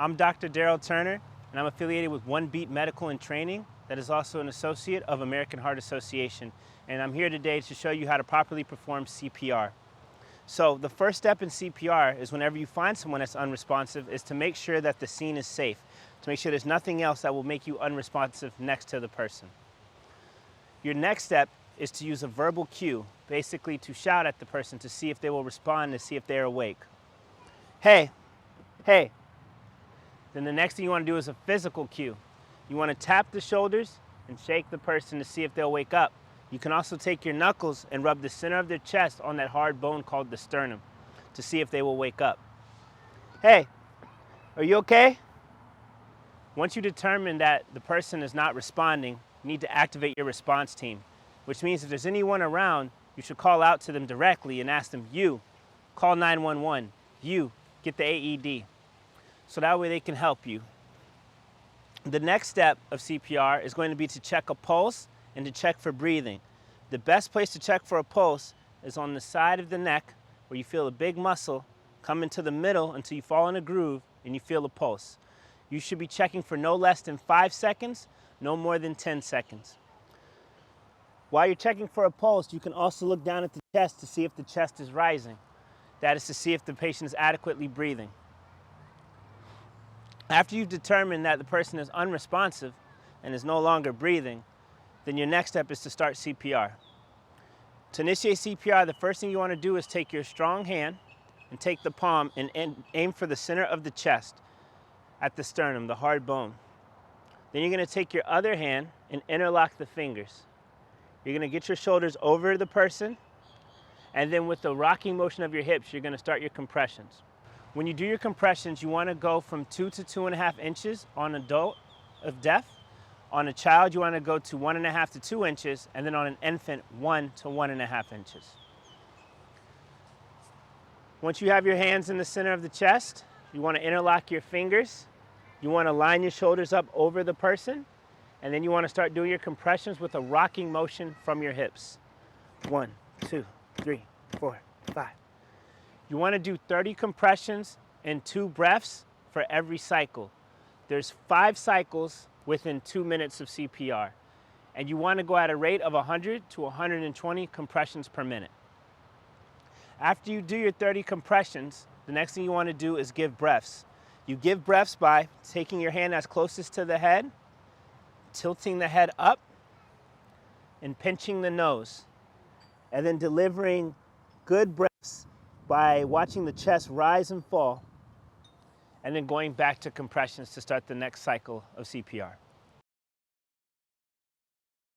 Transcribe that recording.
I'm Dr. Darrell Turner, and I'm affiliated with One Beat Medical and Training, that is also an associate of American Heart Association. And I'm here today to show you how to properly perform CPR. So the first step in CPR is whenever you find someone that's unresponsive is to make sure that the scene is safe, to make sure there's nothing else that will make you unresponsive next to the person. Your next step is to use a verbal cue, basically to shout at the person to see if they will respond, to see if they're awake. Hey, hey. Then the next thing you want to do is a physical cue. You want to tap the shoulders and shake the person to see if they'll wake up. You can also take your knuckles and rub the center of their chest on that hard bone called the sternum to see if they will wake up. Hey, are you okay? Once you determine that the person is not responding, you need to activate your response team, which means if there's anyone around, you should call out to them directly and ask them, you, call 911, you, get the AED. So that way they can help you. The next step of CPR is going to be to check a pulse and to check for breathing. The best place to check for a pulse is on the side of the neck where you feel a big muscle come into the middle until you fall in a groove and you feel a pulse. You should be checking for no less than 5 seconds, no more than 10 seconds. While you're checking for a pulse, you can also look down at the chest to see if the chest is rising. That is to see if the patient is adequately breathing. After you've determined that the person is unresponsive and is no longer breathing, then your next step is to start CPR. To initiate CPR, the first thing you want to do is take your strong hand and take the palm and aim for the center of the chest at the sternum, the hard bone. Then you're going to take your other hand and interlock the fingers. You're going to get your shoulders over the person, and then with the rocking motion of your hips, you're going to start your compressions. When you do your compressions, you want to go from 2 to 2.5 inches on an adult of depth. On a child, you want to go to 1.5 to 2 inches, and then on an infant, 1 to 1.5 inches. Once you have your hands in the center of the chest, you want to interlock your fingers. You want to line your shoulders up over the person, and then you want to start doing your compressions with a rocking motion from your hips. 1, 2, 3, 4, 5. You want to do 30 compressions and 2 breaths for every cycle. There's 5 cycles within 2 minutes of CPR. And you want to go at a rate of 100 to 120 compressions per minute. After you do your 30 compressions, the next thing you want to do is give breaths. You give breaths by taking your hand that's closest to the head, tilting the head up, and pinching the nose. And then delivering good breaths by watching the chest rise and fall, and then going back to compressions to start the next cycle of CPR.